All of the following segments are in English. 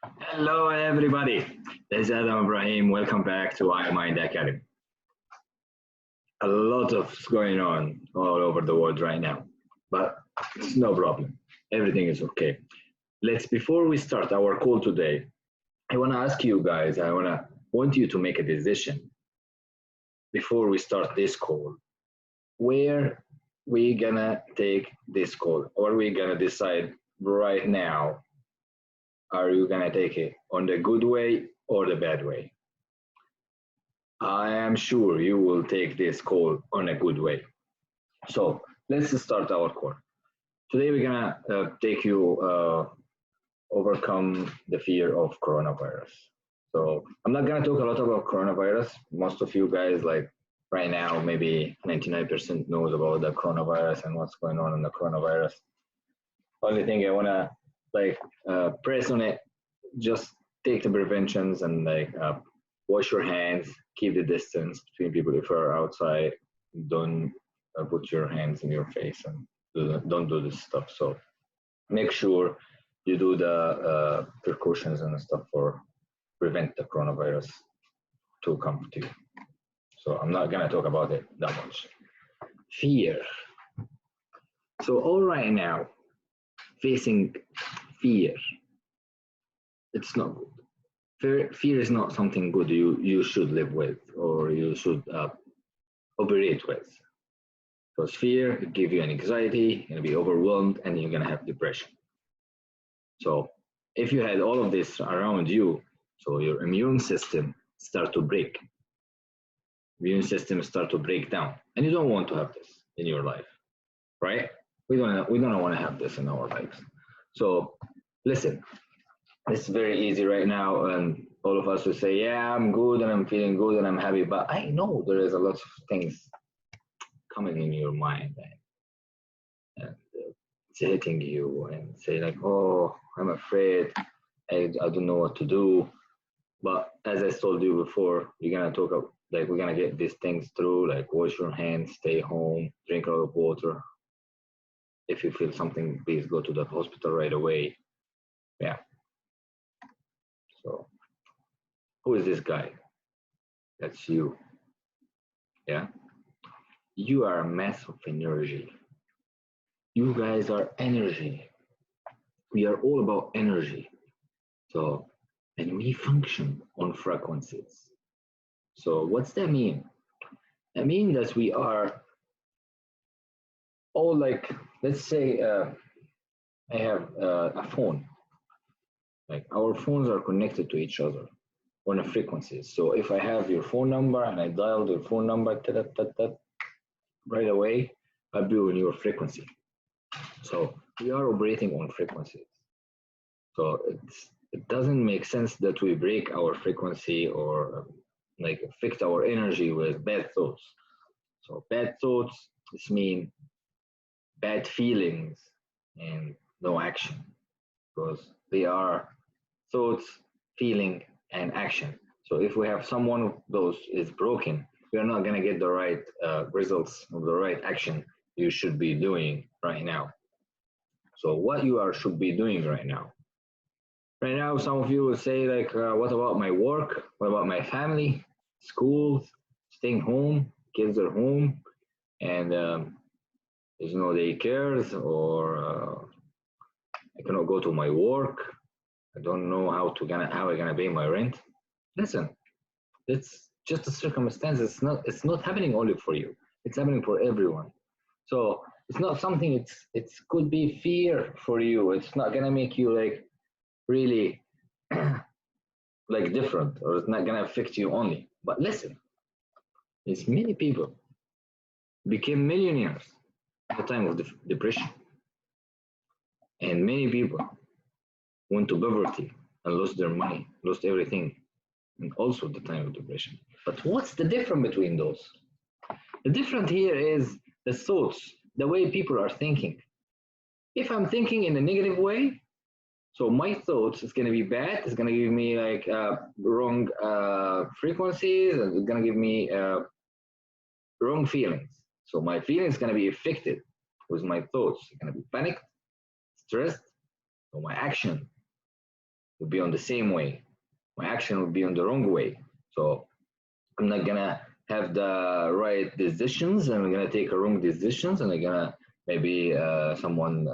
Hello, everybody. This is Adam Ibrahim. Welcome back to iMind Academy. A lot of going on all over the world right now, but it's no problem. Everything is okay. Before we start our call today, I want to ask you guys. I want you to make a decision before we start this call. Where we gonna take this call, or we gonna decide right now? Are you gonna take it on the good way or the bad way? I am sure you will take this call on a good way. So let's start our call. Today we're gonna take you overcome the fear of coronavirus. So I'm not gonna talk a lot about coronavirus. Most of you guys, like right now, maybe 99% knows about the coronavirus and what's going on in the coronavirus. Only thing I wanna press on it, just take the preventions and wash your hands, keep the distance between people. If you're outside, don't put your hands in your face and don't do this stuff. So make sure you do the precautions and stuff for prevent the coronavirus to come to you. So I'm not gonna talk about it that much. Fear. So all right now, facing fear, it's not good. Fear is not something good you should live with or you should operate with. Because fear will give you an anxiety, you're gonna be overwhelmed, and you're gonna have depression. So if you had all of this around you, so your immune system start to break. Immune system start to break down, and you don't want to have this in your life, right? We don't want to have this in our lives. So listen, it's very easy right now, and all of us will say, "Yeah, I'm good, and I'm feeling good, and I'm happy." But I know there is a lot of things coming in your mind, and it's hitting you, and say like, "Oh, I'm afraid. I don't know what to do." But as I told you before, we're gonna talk about, we're gonna get these things through. Like wash your hands, stay home, drink a lot of water. If you feel something, please go to the hospital right away. Yeah. So who is this guy? That's you. Yeah. You are a mass of energy. You guys are energy. We are all about energy. So, and we function on frequencies. So, what's that mean? That means that we are all like, let's say, I have a phone. Like our phones are connected to each other on a frequency. So, if I have your phone number and I dial your phone number, right away, I'll be on your frequency. So we are operating on frequencies. So it doesn't make sense that we break our frequency or affect our energy with bad thoughts. So bad thoughts this mean bad feelings and no action, because they are thoughts, feeling, and action. So if we have someone of those is broken, we are not gonna get the right results of the right action you should be doing right now. So what you are should be doing right now. Right now, some of you will say like, "What about my work? What about my family, schools, staying home? Kids are home, and there's no daycares, or I cannot go to my work. I don't know how I gonna pay my rent." Listen, it's just a circumstance. It's not happening only for you. It's happening for everyone. So it's not something. It's could be fear for you. It's not gonna make you like really like different, or it's not gonna affect you only. But listen, there's many people became millionaires at the time of depression, and many people went to poverty and lost their money, lost everything, and also at the time of depression. But what's the difference between those? The difference here is the thoughts, the way people are thinking. If I'm thinking in a negative way, so my thoughts is going to be bad. It's going to give me like wrong frequencies, and it's going to give me wrong feelings. So my feelings going to be affected with my thoughts. I'm going to be panicked, stressed. So my action will be on the same way. My action will be on the wrong way. So I'm not gonna have the right decisions, and I'm gonna take a wrong decisions, and I'm gonna maybe someone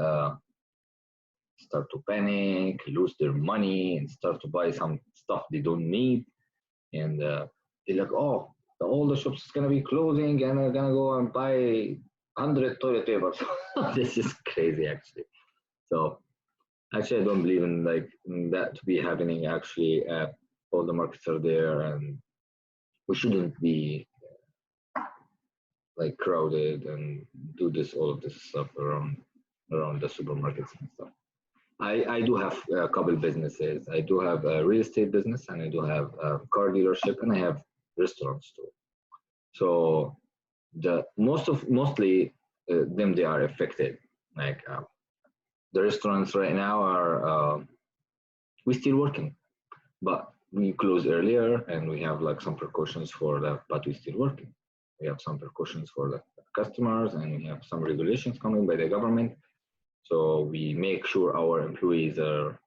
start to panic, lose their money, and start to buy some stuff they don't need, and they're like, oh, all the shops is gonna be closing, and I'm gonna go and buy 100 toilet papers. This is crazy, actually. So actually, I don't believe in like in that to be happening. Actually, all the markets are there, and we shouldn't be like crowded and do this all of this stuff around the supermarkets and stuff. I do have a couple businesses. I do have a real estate business, and I do have a car dealership, and I have restaurants too. So the mostly them they are affected. Like the restaurants right now are we still working, but we close earlier, and we have like some precautions for that, but we still working. We have some precautions for the customers, and we have some regulations coming by the government. So we make sure our employees are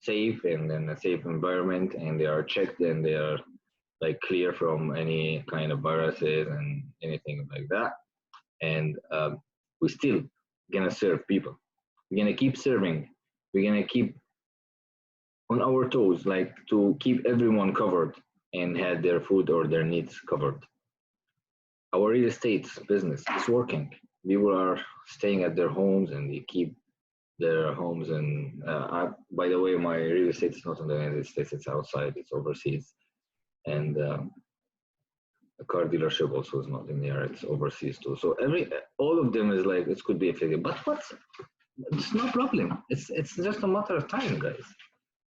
safe and in a safe environment, and they are checked, and they are like clear from any kind of viruses and anything like that. And we still gonna serve people. We're gonna keep serving. We're gonna keep on our toes, like to keep everyone covered and had their food or their needs covered. Our real estate business is working. People are staying at their homes, and they keep their homes. And by the way, my real estate is not in the United States; it's outside. It's overseas. And a car dealership also is not in there; it's overseas too. So all of them is like it could be affected. But it's no problem. It's just a matter of time, guys.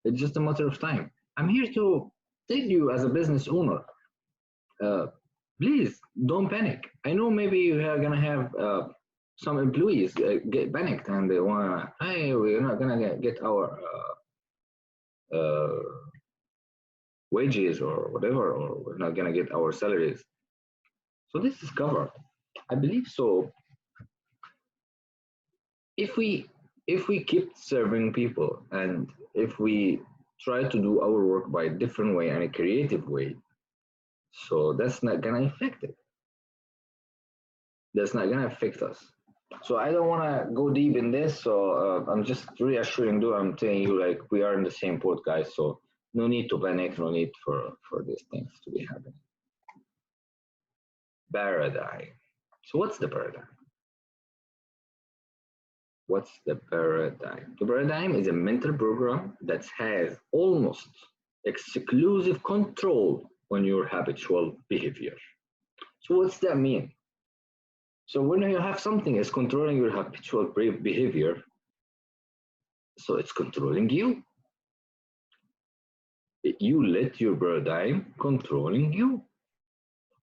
It's just a matter of time. I'm here to tell you as a business owner, please don't panic. I know maybe you are gonna have some employees get panicked, and they wanna, hey, we're not gonna get our wages or whatever, or we're not gonna get our salaries. So this is covered. I believe so. If we keep serving people, and if we try to do our work by a different way and a creative way, so that's not gonna affect it. That's not gonna affect us. So I don't want to go deep in this. So I'm just reassuring you. I'm telling you, like, we are in the same boat, guys. So no need to panic. No need for these things to be happening. Paradigm. So what's the paradigm? What's the paradigm? The paradigm is a mental program that has almost exclusive control on your habitual behavior. So what's that mean? So when you have something is controlling your habitual behavior, so it's controlling you. You let your paradigm controlling you.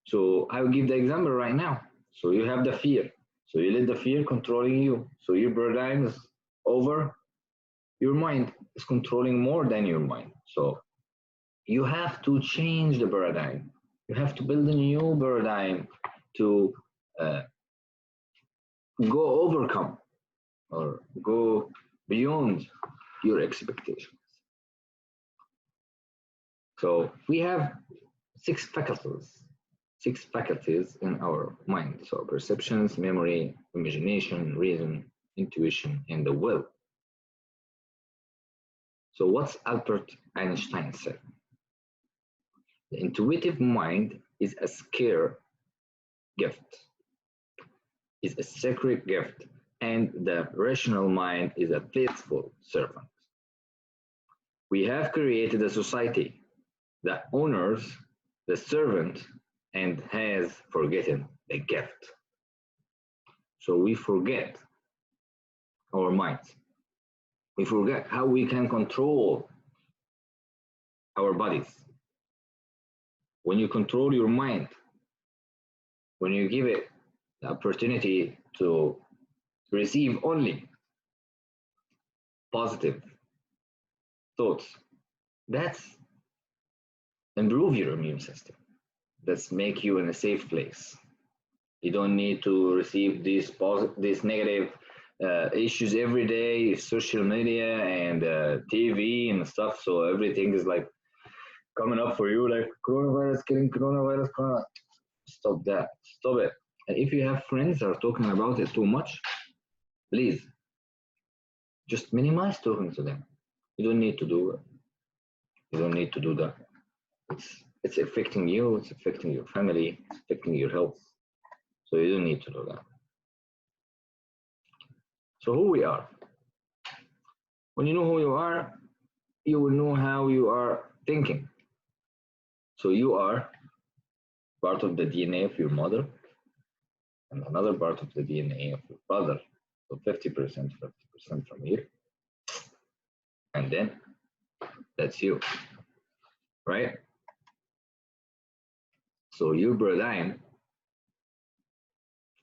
So I will give the example right now. So you have the fear. So you let the fear controlling you. So your paradigm is over your mind, is controlling more than your mind. So you have to change the paradigm. You have to build a new paradigm to go overcome or go beyond your expectations. So we have six faculties in our mind. So perceptions, memory, imagination, reason, intuition, and the will. So what's Albert Einstein said? The intuitive mind is a sacred gift, is a sacred gift, and the rational mind is a faithful servant. We have created a society that honors the servant and has forgotten the gift. So we forget our minds. We forget how we can control our bodies. When you control your mind, when you give it the opportunity to receive only positive thoughts, that's improve your immune system. That's make you in a safe place. You don't need to receive these negative issues every day, social media and TV and stuff. So everything is like coming up for you, like coronavirus, killing coronavirus, corona. Stop that. Stop it. And if you have friends that are talking about it too much, please just minimize talking to them. You don't need to do it. You don't need to do that. It's affecting you. It's affecting your family. It's affecting your health. So you don't need to do that. So who we are. When you know who you are, you will know how you are thinking. So you are part of the DNA of your mother and another part of the DNA of your father. So 50%, 50% from here. And then that's you, right? So your paradigm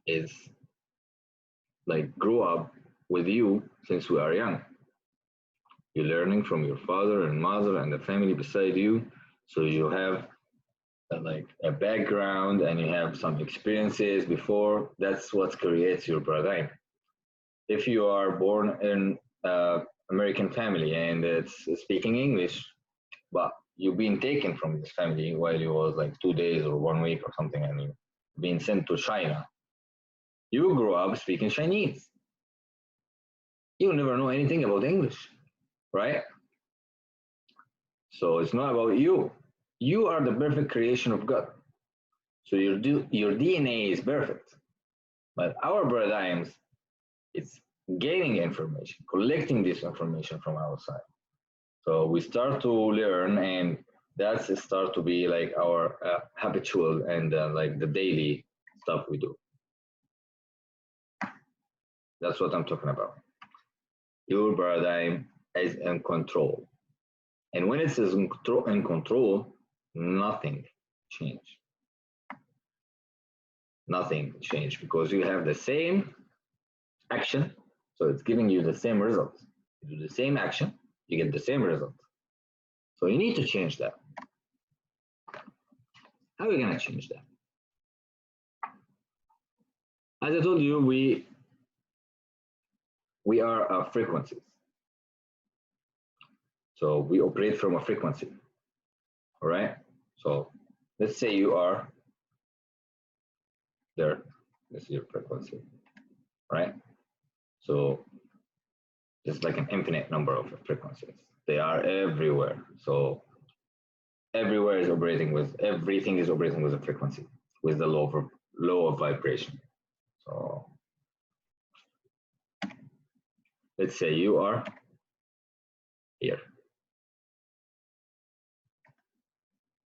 is like grow up with you since we are young. You're learning from your father and mother and the family beside you. So you have like a background and you have some experiences before. That's what creates your paradigm. If you are born in American family and it's speaking English, but you've been taken from this family while you was like 2 days or 1 week or something, and you've been sent to China, you grow up speaking Chinese. You never know anything about English, right? So it's not about you. You are the perfect creation of God. So your DNA is perfect. But our paradigms, it's gaining information, collecting this information from outside. So we start to learn, and that's start to be like our habitual and like the daily stuff we do. That's what I'm talking about. Your paradigm is in control. And when it is in control, nothing change. Nothing change because you have the same action. So it's giving you the same results. You do the same action, you get the same result. So you need to change that. How are we going to change that? As I told you, we are frequencies. So we operate from a frequency. All right. So let's say you are there. This is your frequency, right? So it's like an infinite number of frequencies. They are everywhere. So everywhere is operating with everything is operating with a frequency, with the law of vibration. So let's say you are here,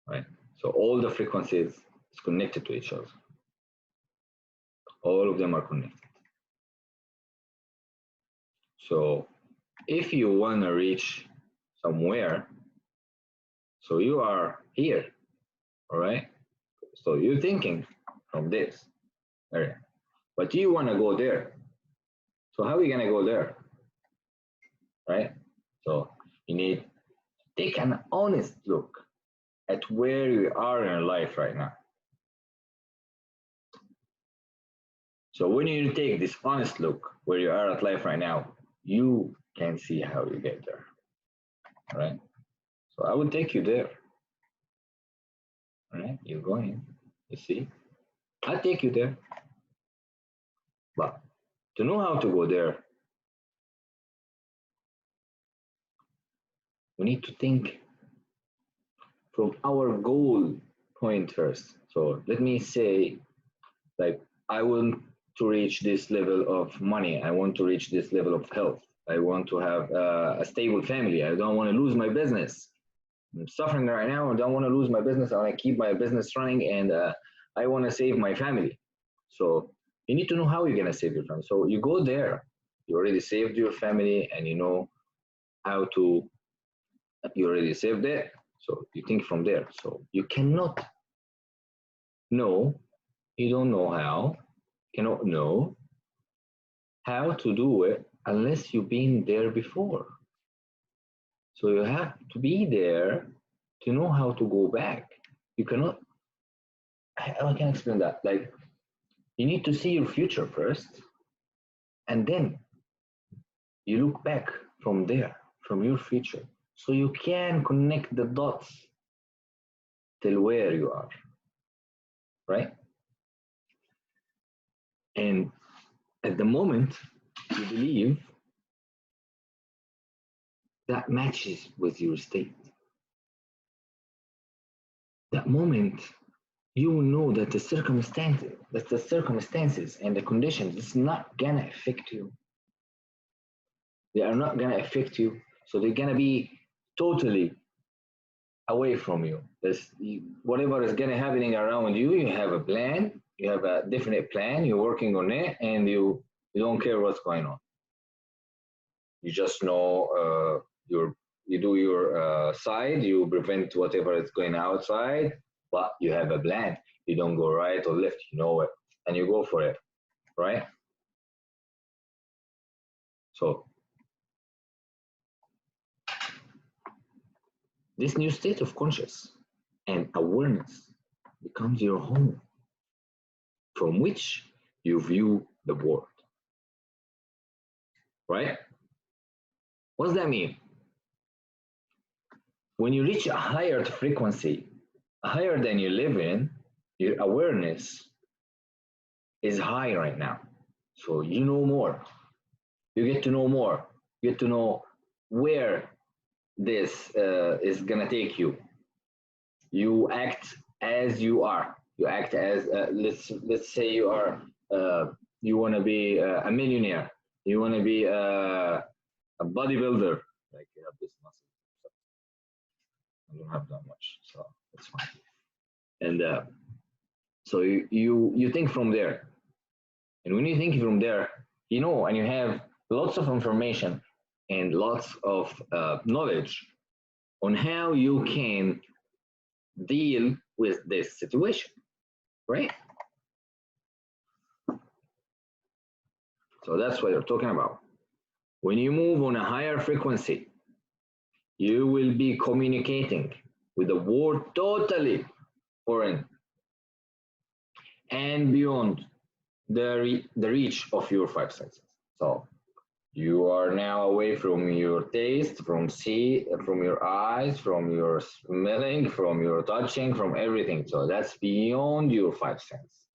right? So all the frequencies is connected to each other. All of them are connected. So if you want to reach somewhere, so you are here, all right? So you're thinking from this area, but you want to go there. So how are you going to go there, right? So you need to take an honest look at where you are in your life right now. So when you take this honest look where you are at life right now, you can see how you get there, all right? So I will take you there, all right? You're going, you see? I'll take you there. But to know how to go there, we need to think from our goal point first. So let me say, like, I want to reach this level of money. I want to reach this level of health. I want to have a stable family. I don't want to lose my business. I'm suffering right now. I don't want to lose my business. I want to keep my business running, and I want to save my family. So you need to know how you're going to save your family. So you go there. You already saved your family, and you know how to. You already saved it. So you think from there. So you cannot know. You don't know how. Cannot know how to do it unless you've been there before. So you have to be there to know how to go back. You cannot, I can explain that. Like, you need to see your future first, and then You look back from there, from your future, so you can connect the dots till where you are, right? And at the moment, you believe that matches with your state. That moment, you will know that the circumstances and the conditions is not gonna affect you. They are not gonna affect you, so they're gonna be totally away from you. Whatever is gonna happening around you, you have a plan, you have a definite plan, you're working on it, and you don't care what's going on. You just know you do your side, you prevent whatever is going outside, but you have a plan. You don't go right or left, you know it, and you go for it, right? So this new state of conscious and awareness becomes your home from which you view the world, right? What does that mean? When you reach a higher frequency, higher than you live in, your awareness is high right now. So you know more. You get to know more. You get to know where this is gonna take you. You act as you are. You act as let's say you are you want to be a millionaire. You want to be a bodybuilder. Like you have this muscle. I don't have that much, so that's fine. And so you think from there, and when you think from there, you know, and you have lots of information and lots of knowledge on how you can deal with this situation, right? So that's what you're talking about. When you move on a higher frequency, you will be communicating with the world totally foreign and beyond the reach of your five senses. So you are now away from your taste, from your eyes, from your smelling, from your touching, from everything. So that's beyond your five senses.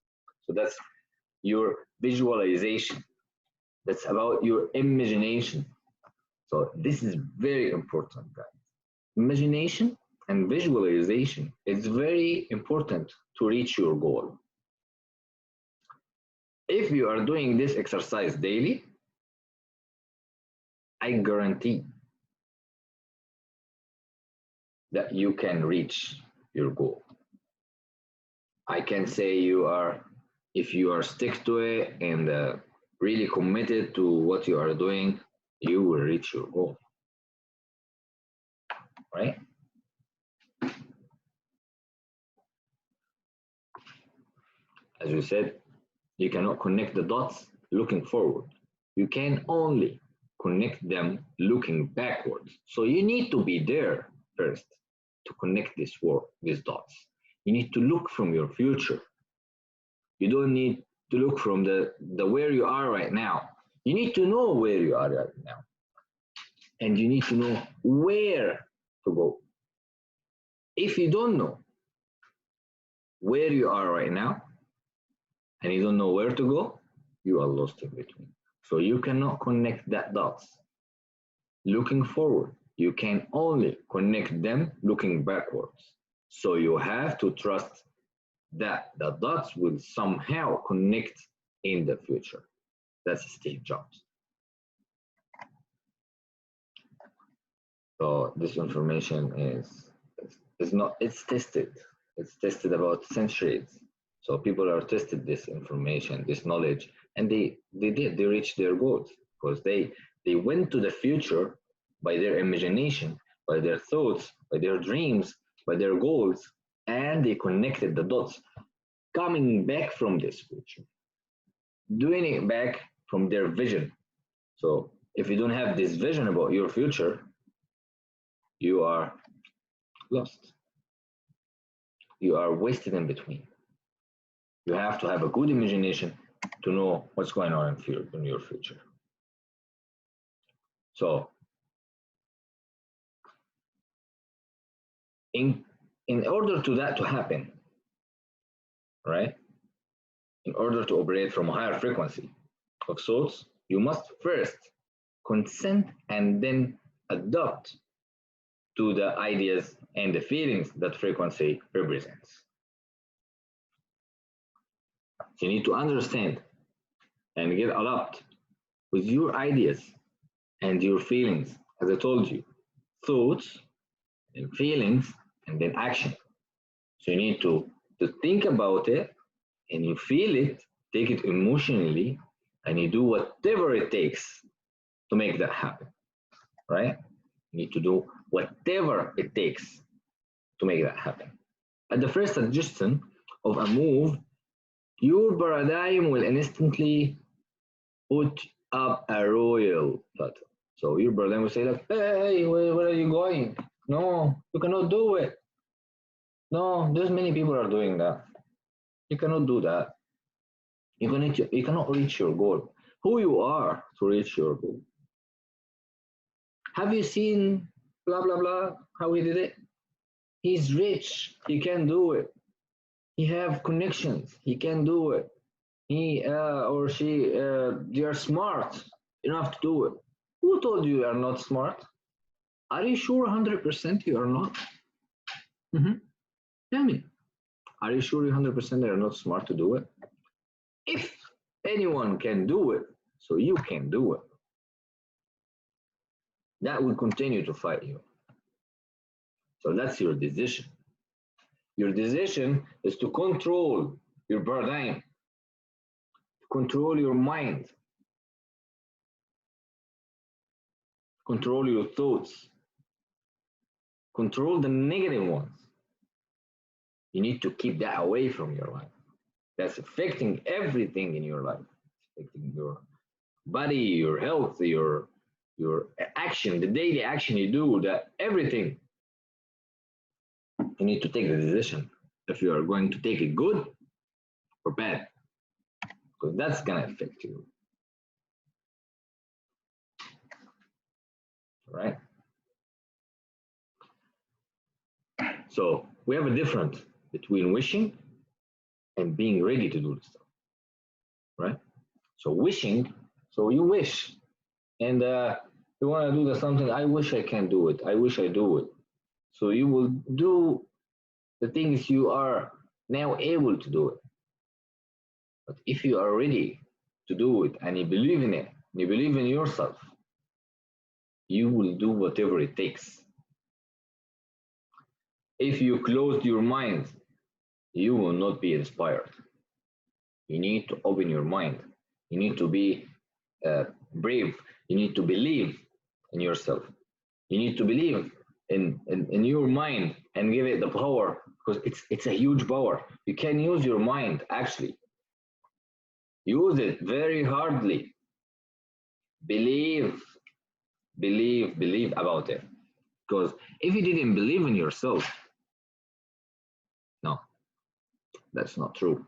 So that's your visualization. That's about your imagination. So this is very important, guys. Imagination and visualization is very important to reach your goal. If you are doing this exercise daily, I guarantee that you can reach your goal. I can say if you are stick to it and really committed to what you are doing, you will reach your goal, right? As we said, you cannot connect the dots looking forward. You can only connect them looking backwards. So you need to be there first to connect these dots. You need to look from your future. You don't need to look from the where you are right now. You need to know where you are right now. And you need to know where to go. If you don't know where you are right now, and you don't know where to go, you are lost in between. So you cannot connect that dots looking forward. You can only connect them looking backwards. So you have to trust that the dots will somehow connect in the future. That's Steve Jobs. So this information is not, it's tested. It's tested about centuries. So people are tested this information, this knowledge, and they reached their goals because they went to the future by their imagination, by their thoughts, by their dreams, by their goals, and they connected the dots, coming back from this future, doing it back from their vision. So if you don't have this vision about your future, you are lost. You are wasted in between. You have to have a good imagination to know what's going on in your future. So in order to that to happen, right? In order to operate from a higher frequency of thoughts, you must first consent and then adopt to the ideas and the feelings that frequency represents. So you need to understand and get adapt with your ideas and your feelings. As I told you, thoughts and feelings and then action. So you need to think about it and you feel it, take it emotionally, and you do whatever it takes to make that happen, right? You need to do whatever it takes to make that happen. At the first suggestion of a move, your paradigm will instantly put up a royal button. So your paradigm will say like, hey, where are you going? No, you cannot do it. No, there's many people are doing that. You cannot do that. You cannot reach your goal. Who you are to reach your goal. Have you seen blah, blah, blah, how he did it? He's rich. He can do it. He have connections. He can do it. He or she, they are smart enough to do it. Who told you are not smart? Are you sure 100% you are not? Tell me. Are you sure 100% they are not smart to do it? If anyone can do it, so you can do it. That will continue to fight you. So that's your decision. Your decision is to control your paradigm, control your mind, control your thoughts, control the negative ones. You need to keep that away from your life. That's affecting everything in your life, affecting your body, your health, your action, the daily action you do, that everything. You need to take the decision if you are going to take it good or bad, because that's gonna affect you. Right? So we have a difference between wishing and being ready to do the stuff. Right? So wishing, so you wish, and you want to do something. I wish I can do it. I wish I do it. So you will do the things you are now able to do it. But if you are ready to do it and you believe in it, you believe in yourself, you will do whatever it takes. If you close your mind, you will not be inspired. You need to open your mind. You need to be brave. You need to believe in yourself. You need to believe in your mind and give it the power, because it's a huge power. You can use your mind actually. Use it very hardly. Believe about it. Because if you didn't believe in yourself, no, that's not true.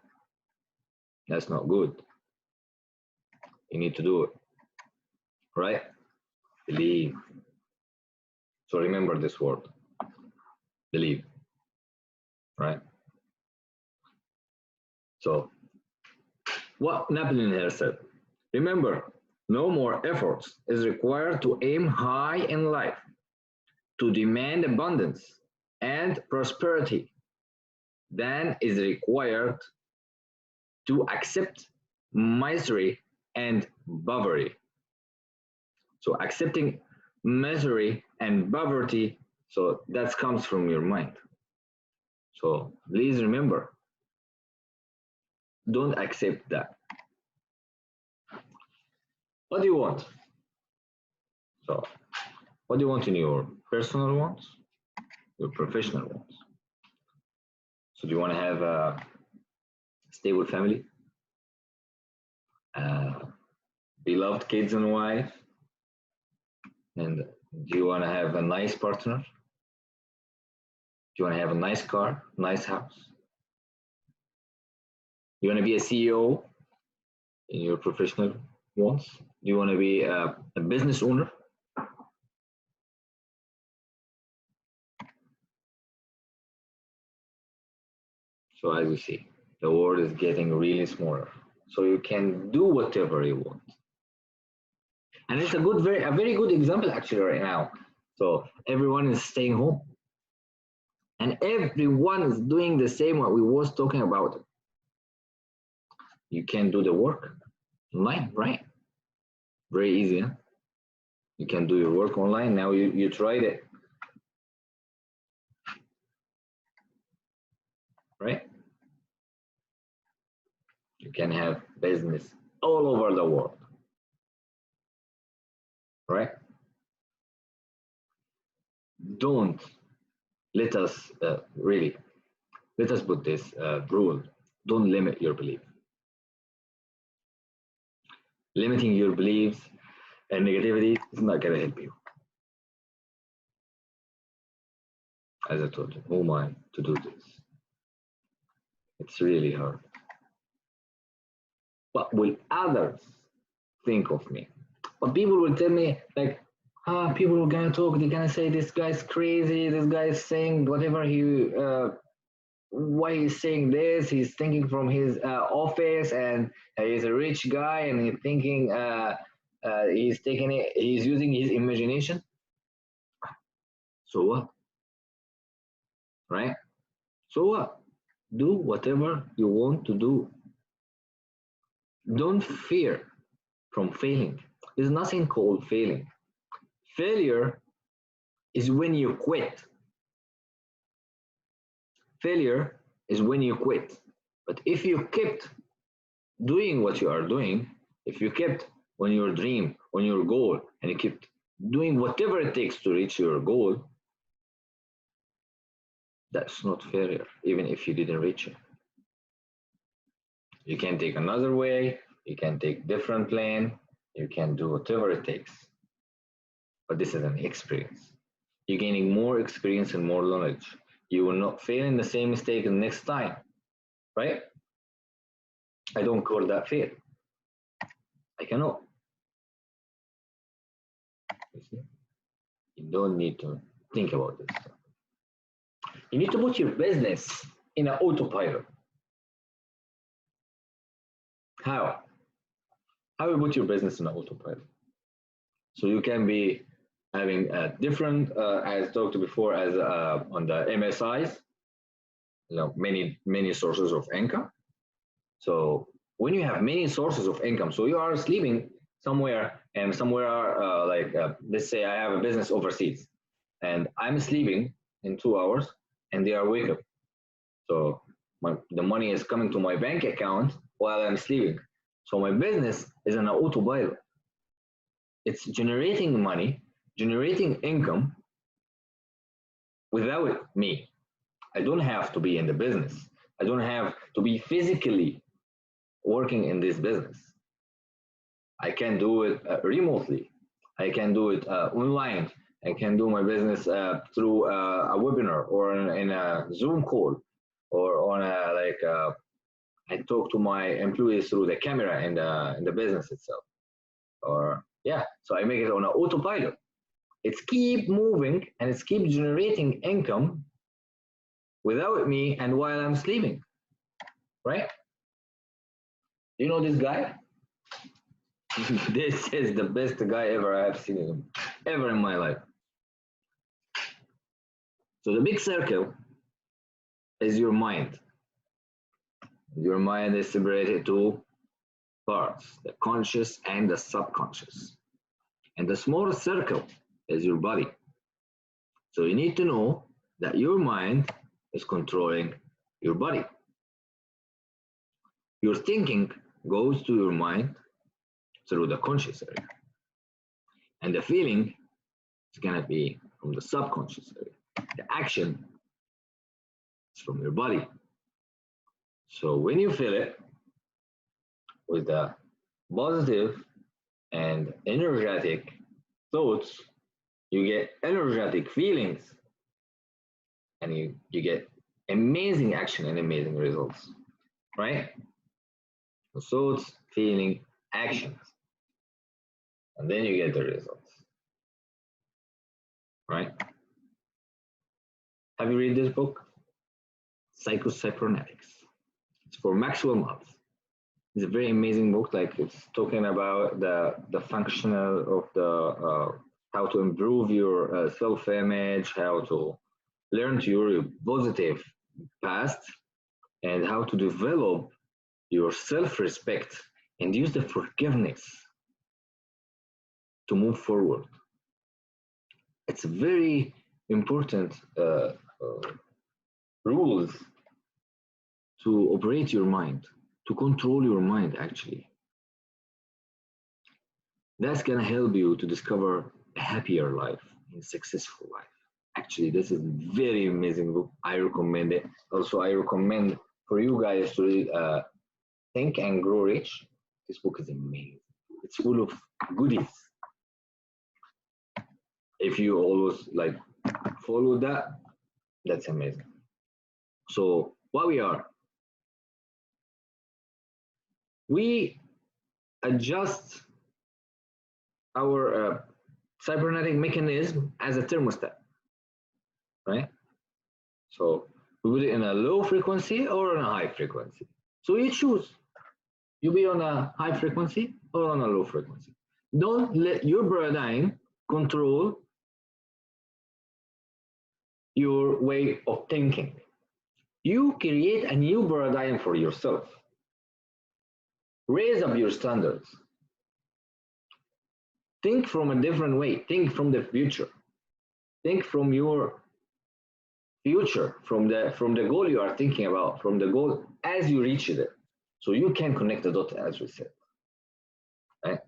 That's not good. You need to do it. Right? Believe. So remember this word. Believe. Right? So what Napoleon Hill said, remember, no more efforts is required to aim high in life, to demand abundance and prosperity than is required to accept misery and poverty. So accepting misery and poverty, so that comes from your mind. So please remember, don't accept that. What do you want? So what do you want in your personal wants, your professional wants? So do you want to have a stable family, beloved kids and wife, and do you want to have a nice partner? Do you want to have a nice car, nice house? You want to be a CEO in your professional wants? Do you want to be a business owner? So as you see, the world is getting really smaller. So you can do whatever you want. And it's a very good example actually right now. So everyone is staying home. And everyone is doing the same what we was talking about. You can do the work online, right? Very easy, huh? You can do your work online. Now you tried it, right? You can have business all over the world, right? Don't let us really, let us put this rule. Don't limit your belief. Limiting your beliefs and negativity is not going to help you. As I told you, who am I to do this? It's really hard. What will others think of me? But people will tell me, like, people are gonna talk, they're gonna say this guy's crazy, this guy's saying whatever why he's saying this, he's thinking from his office, and he's a rich guy, and he's thinking he's taking it, he's using his imagination. So what? Right? So what? Do whatever you want to do. Don't fear from failing. There's nothing called failing. Failure is when you quit. Failure is when you quit. But if you kept doing what you are doing, if you kept on your dream, on your goal, and you kept doing whatever it takes to reach your goal, that's not failure, even if you didn't reach it. You can take another way, you can take different plan, you can do whatever it takes. But this is an experience. You're gaining more experience and more knowledge. You will not fail in the same mistake the next time, right? I don't call that fail. I cannot. You don't need to think about this stuff. You need to put your business in an autopilot. How? How you put your business in an autopilot? So you can be having a different, as talked before, as on the MSIs, many sources of income. So when you have many sources of income, so you are sleeping somewhere, and somewhere let's say I have a business overseas, and I'm sleeping in 2 hours, and they are wake up. So the money is coming to my bank account while I'm sleeping. So my business is an autopilot. It's generating money, generating income without me. I don't have to be in the business. I don't have to be physically working in this business. I can do it remotely. I can do it online. I can do my business through a webinar or in a Zoom call, or on I talk to my employees through the camera in the business itself. Or yeah, so I make it on an autopilot. It's keep moving and it's keep generating income without me and while I'm sleeping, right? You know this guy? This is the best guy ever I have seen ever in my life. So the big circle is your mind. Your mind is separated to parts, the conscious and the subconscious. And the smallest circle is your body. So you need to know that your mind is controlling your body. Your thinking goes to your mind through the conscious area. And the feeling is going to be from the subconscious area. The action is from your body. So when you feel it with the positive and energetic thoughts, you get energetic feelings, and you get amazing action and amazing results, right? The thoughts, feeling, actions, and then you get the results, right? Have you read this book? Psycho-Cybernetics. It's for Maxwell Maltz. It's a very amazing book. Like it's talking about the functional of the how to improve your self-image, how to learn to your positive past, and how to develop your self-respect and use the forgiveness to move forward. It's very important rules to operate your mind, to control your mind actually. That's gonna help you to discover a happier life and successful life. Actually, this is a very amazing book. I recommend it. Also, I recommend for you guys to read Think and Grow Rich. This book is amazing. It's full of goodies. If you always like follow that, that's amazing. So what we adjust our cybernetic mechanism as a thermostat, right? So we put it in a low frequency or on a high frequency. So you choose. You be on a high frequency or on a low frequency. Don't let your paradigm control your way of thinking. You create a new paradigm for yourself. Raise up your standards. Think from a different way. Think from the future. Think from your future, from the goal you are thinking about, from the goal as you reach it. So you can connect the dots as we said. Right?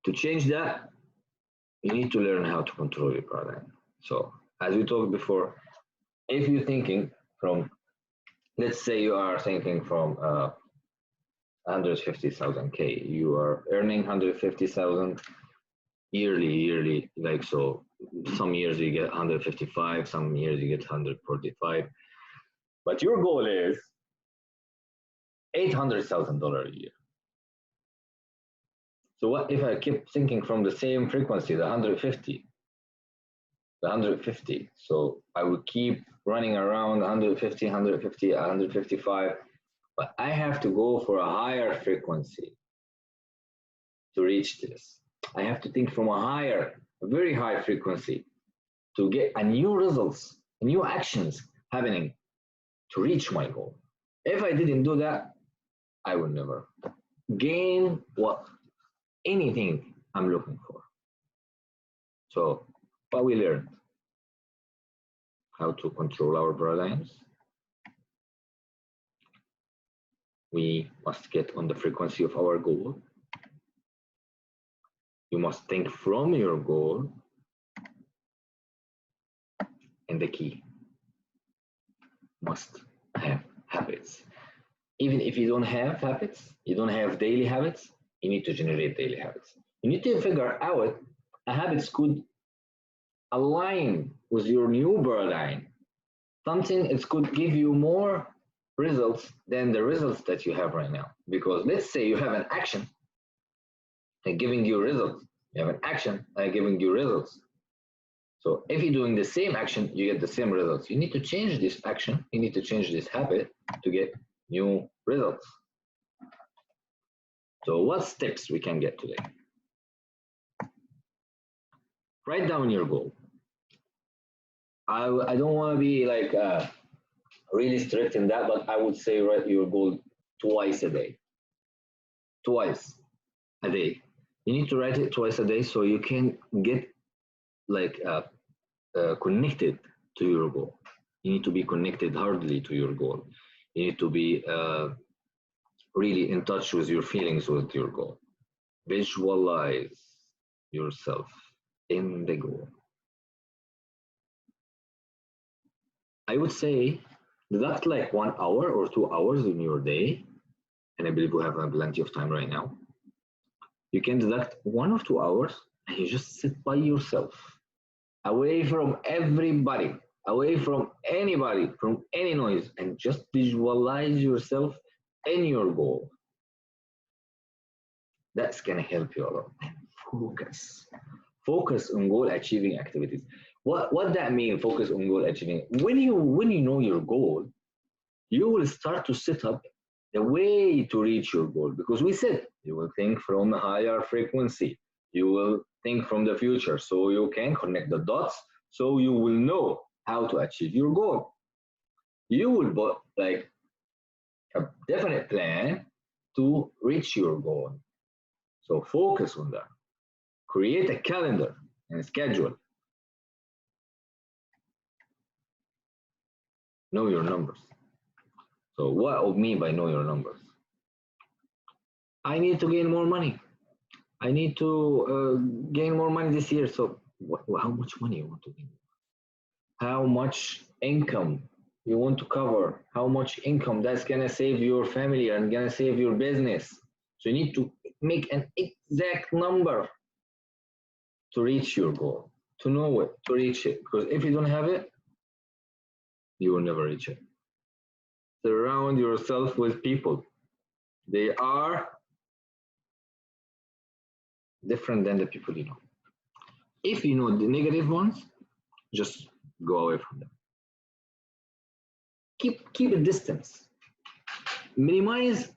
To change that, you need to learn how to control your paradigm. So as we talked before, if you're thinking from, let's say you are thinking from 150,000 K, you are earning 150,000 yearly, like so. Some years you get 155, some years you get 145, but your goal is $800,000 a year. So what if I keep thinking from the same frequency, the 150? So I would keep running around 150, 155, but I have to go for a higher frequency to reach this. I have to think from a very high frequency to get a new results, new actions happening to reach my goal. If I didn't do that, I would never gain anything I'm looking for. So what we learned, how to control our paradigms. We must get on the frequency of our goal. You must think from your goal. And the key, must have habits. Even if you don't have habits, you don't have daily habits, you need to generate daily habits. You need to figure out a habits could align with your new paradigm. Something it could give you more results than the results that you have right now. Because let's say you have an action and giving you results. You have an action and giving you results. So if you're doing the same action, you get the same results. You need to change this action. You need to change this habit to get new results. So what steps we can get today? Write down your goal. I don't want to be like really strict in that, but I would say write your goal twice a day. Twice a day. You need to write it twice a day so you can get like connected to your goal. You need to be connected hardly to your goal. You need to be really in touch with your feelings with your goal. Visualize yourself in the goal. I would say deduct like 1 hour or 2 hours in your day, and I believe we have plenty of time right now. You can deduct 1 or 2 hours and you just sit by yourself, away from everybody, away from anybody, from any noise, and just visualize yourself in your goal. That's gonna help you a lot. And focus on goal achieving activities. What that mean? Focus on goal achieving. When you know your goal, you will start to set up the way to reach your goal, because we said you will think from a higher frequency, you will think from the future, so you can connect the dots, so you will know how to achieve your goal. You will like a definite plan to reach your goal. So focus on that. Create a calendar and schedule. Know your numbers. So what I mean by know your numbers? I need to gain more money. I need to gain more money this year. So how much money you want to gain? How much income you want to cover? How much income that's gonna save your family and gonna save your business? So you need to make an exact number to reach your goal, to know it, to reach it. Because if you don't have it, you will never reach it. Surround yourself with people. They are different than the people you know. If you know the negative ones, just go away from them. Keep a distance. Minimize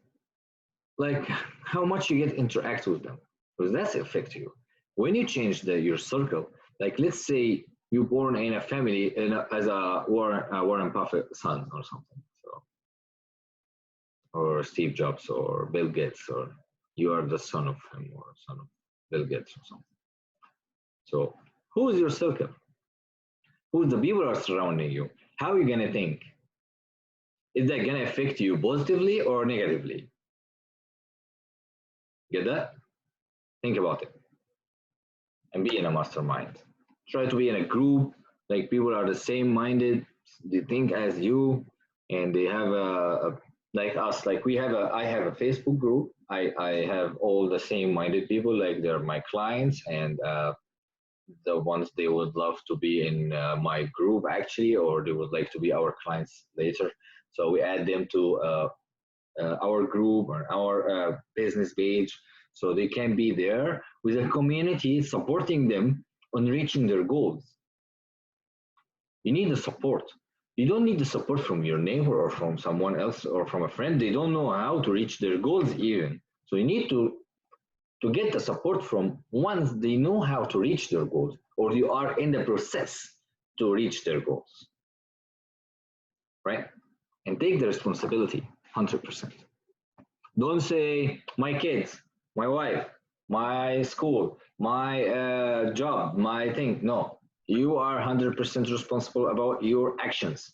like how much you get interact with them, because that's affect you. When you change your circle, like let's say you're born in a family as a Warren Buffett son or something, so, or Steve Jobs or Bill Gates, or you are the son of him or son of Bill Gates or something. So who is your circle? Who the people are surrounding you? How are you gonna think? Is that gonna affect you positively or negatively? Get that? Think about it. And be in a mastermind. Try to be in a group, like people are the same minded, they think as you, and they have a like us, like I have a Facebook group. I have all the same minded people, like they're my clients, and the ones they would love to be in my group actually, or they would like to be our clients later. So we add them to our group or our business page, so they can be there with a community supporting them on reaching their goals. You need the support. You don't need the support from your neighbor or from someone else or from a friend. They don't know how to reach their goals even. So you need to get the support from ones they know how to reach their goals, or you are in the process to reach their goals, right? And take the responsibility 100%. Don't say my kids, my wife, my school, my job, my thing. No, you are 100% responsible about your actions.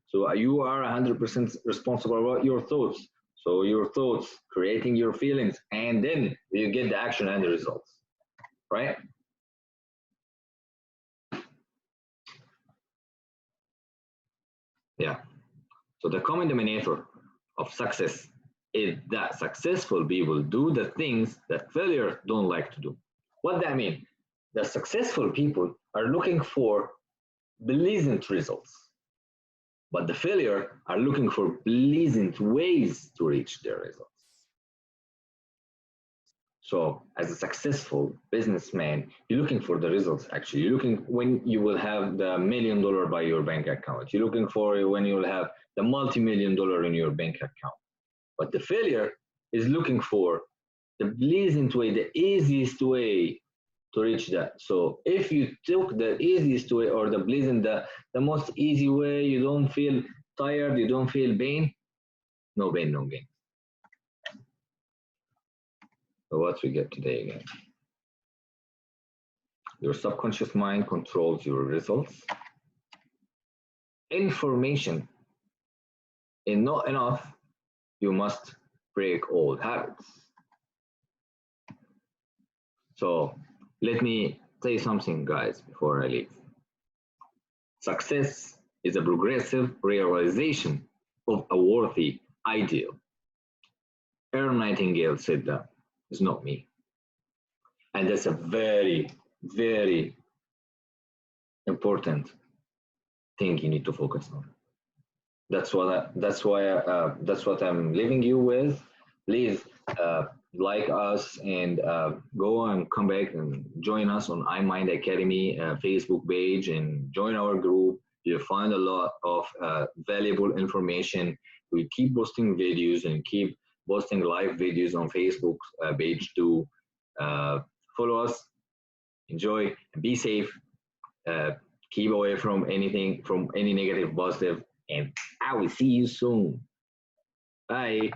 So you are 100% responsible about your thoughts. So your thoughts, creating your feelings, and then you get the action and the results, right? Yeah. So the common denominator of success is that successful people do the things that failure don't like to do. What that mean? The successful people are looking for pleasant results, but the failure are looking for pleasant ways to reach their results. So as a successful businessman, you're looking for the results actually. You're looking when you will have the $1 million by your bank account. You're looking for when you will have the multi-million-dollar in your bank account. But the failure is looking for the pleasant way, the easiest way to reach that. So if you took the easiest way or the pleasant, the most easy way, you don't feel tired, you don't feel pain, no pain, no gain. So what we get today again? Your subconscious mind controls your results. Information is not enough. You must break old habits. So let me say something, guys, before I leave. Success is a progressive realization of a worthy ideal. Earl Nightingale said that. It's not me. And that's a very, very important thing you need to focus on. That's what I'm leaving you with. Please like us, and go and come back and join us on iMind Academy Facebook page and join our group. You'll find a lot of valuable information. We keep posting videos and keep posting live videos on Facebook page too. Follow us, enjoy, and be safe. Uh, Keep away from anything, from any negative, positive, and I will see you soon. Bye.